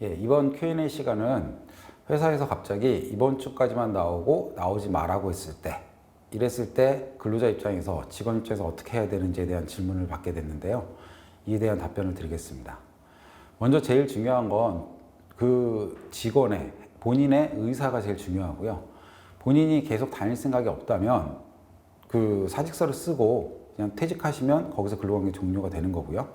이번 Q&A 시간은 회사에서 갑자기 이번 주까지만 나오고 나오지 말라고 했을 때, 이랬을 때 근로자 입장에서, 직원 입장에서 어떻게 해야 되는지에 대한 질문을 받게 됐는데요. 이에 대한 답변을 드리겠습니다. 먼저 제일 중요한 건 그 직원의 본인의 의사가 제일 중요하고요. 본인이 계속 다닐 생각이 없다면 그 사직서를 쓰고 그냥 퇴직하시면 거기서 근로관계 종료가 되는 거고요.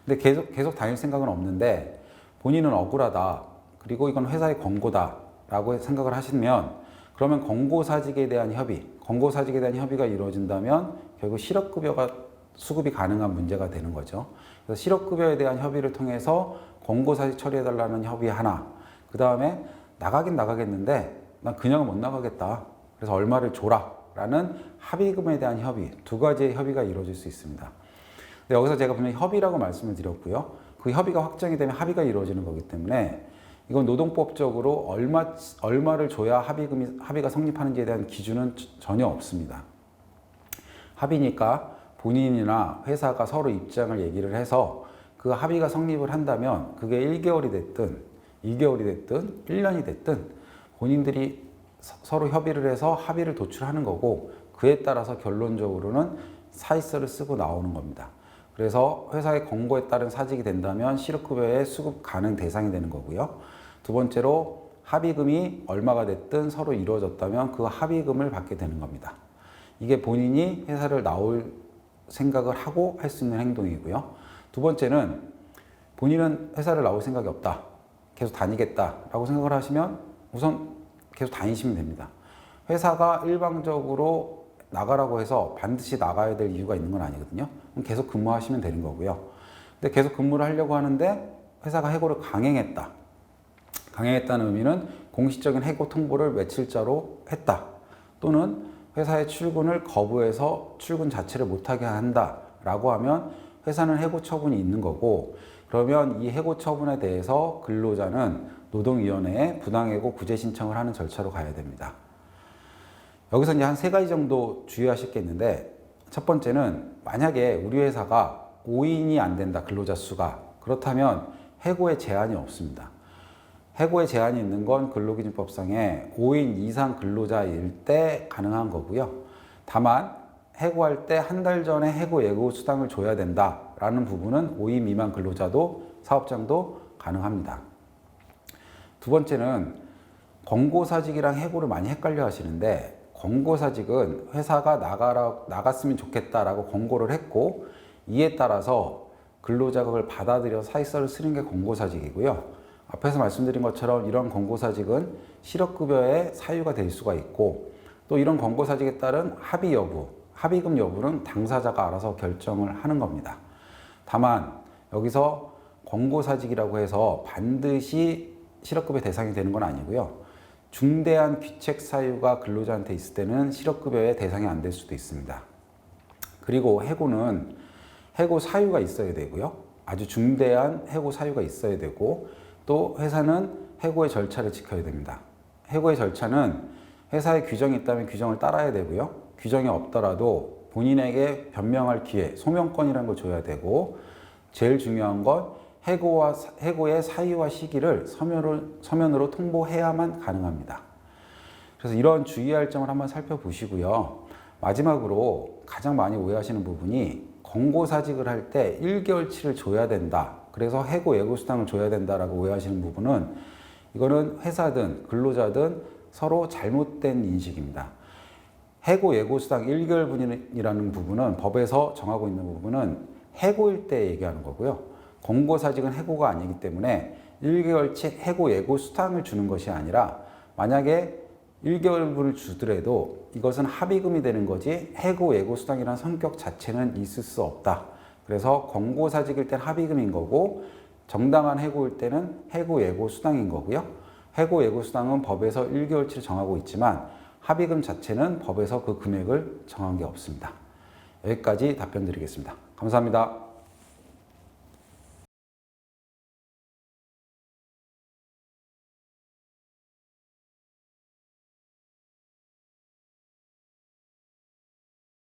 근데 계속 다닐 생각은 없는데 본인은 억울하다, 그리고 이건 회사의 권고다 라고 생각을 하시면, 그러면 권고사직에 대한 협의가 이루어진다면 결국 실업급여가 수급이 가능한 문제가 되는 거죠. 그래서 실업급여에 대한 협의를 통해서 권고사직 처리해달라는 협의 하나, 그 다음에 나가긴 나가겠는데 난 그냥 못 나가겠다, 그래서 얼마를 줘라 라는 합의금에 대한 협의, 두 가지의 협의가 이루어질 수 있습니다. 근데 여기서 제가 분명히 협의라고 말씀을 드렸고요. 그 협의가 확정이 되면 합의가 이루어지는 거기 때문에 이건 노동법적으로 얼마를 줘야 합의가 성립하는지에 대한 기준은 전혀 없습니다. 합의니까 본인이나 회사가 서로 입장을 얘기를 해서 그 합의가 성립을 한다면 그게 1개월이 됐든 2개월이 됐든 1년이 됐든 본인들이 서로 협의를 해서 합의를 도출하는 거고, 그에 따라서 결론적으로는 사직서를 쓰고 나오는 겁니다. 그래서 회사의 권고에 따른 사직이 된다면 실업급여의 수급 가능 대상이 되는 거고요. 두 번째로 합의금이 얼마가 됐든 서로 이루어졌다면 그 합의금을 받게 되는 겁니다. 이게 본인이 회사를 나올 생각을 하고 할 수 있는 행동이고요. 두 번째는 본인은 회사를 나올 생각이 없다, 계속 다니겠다라고 생각을 하시면 우선 계속 다니시면 됩니다. 회사가 일방적으로 나가라고 해서 반드시 나가야 될 이유가 있는 건 아니거든요. 그럼 계속 근무하시면 되는 거고요. 근데 계속 근무를 하려고 하는데 회사가 해고를 강행했다. 강행했다는 의미는 공식적인 해고 통보를 며칠자로 했다. 또는 회사의 출근을 거부해서 출근 자체를 못하게 한다라고 하면 회사는 해고 처분이 있는 거고, 그러면 이 해고 처분에 대해서 근로자는 노동위원회에 부당해고 구제 신청을 하는 절차로 가야 됩니다. 여기서 이제 한 세 가지 정도 주의하실 게 있는데, 첫 번째는 만약에 우리 회사가 5인이 안 된다, 근로자 수가, 그렇다면 해고에 제한이 없습니다. 해고에 제한이 있는 건 근로기준법상에 5인 이상 근로자일 때 가능한 거고요. 다만 해고할 때 한 달 전에 해고 예고 수당을 줘야 된다라는 부분은 5인 미만 근로자도 사업장도 가능합니다. 두 번째는 권고사직이랑 해고를 많이 헷갈려 하시는데, 권고사직은 회사가 나갔으면 좋겠다라고 권고를 했고, 이에 따라서 근로자가 그걸 받아들여 사직서를 쓰는 게 권고사직이고요. 앞에서 말씀드린 것처럼 이런 권고사직은 실업급여의 사유가 될 수가 있고, 또 이런 권고사직에 따른 합의금 여부는 당사자가 알아서 결정을 하는 겁니다. 다만 여기서 권고사직이라고 해서 반드시 실업급여 대상이 되는 건 아니고요. 중대한 귀책 사유가 근로자한테 있을 때는 실업급여의 대상이 안 될 수도 있습니다. 그리고 해고는 해고 사유가 있어야 되고요. 아주 중대한 해고 사유가 있어야 되고, 또 회사는 해고의 절차를 지켜야 됩니다. 해고의 절차는 회사에 규정이 있다면 규정을 따라야 되고요. 규정이 없더라도 본인에게 변명할 기회, 소명권이라는 걸 줘야 되고, 제일 중요한 건 해고의 사유와 시기를 서면으로 통보해야만 가능합니다. 그래서 이런 주의할 점을 한번 살펴보시고요. 마지막으로 가장 많이 오해하시는 부분이 권고사직을 할 때 1개월치를 줘야 된다, 그래서 해고 예고수당을 줘야 된다라고 오해하시는 부분은, 이거는 회사든 근로자든 서로 잘못된 인식입니다. 해고 예고수당 1개월분이라는 부분은, 법에서 정하고 있는 부분은 해고일 때 얘기하는 거고요. 권고사직은 해고가 아니기 때문에 1개월치 해고 예고수당을 주는 것이 아니라, 만약에 1개월분을 주더라도 이것은 합의금이 되는 거지 해고 예고수당이라는 성격 자체는 있을 수 없다. 그래서 권고사직일 때는 합의금인 거고, 정당한 해고일 때는 해고 예고수당인 거고요. 해고 예고수당은 법에서 1개월치를 정하고 있지만 합의금 자체는 법에서 그 금액을 정한 게 없습니다. 여기까지 답변 드리겠습니다. 감사합니다.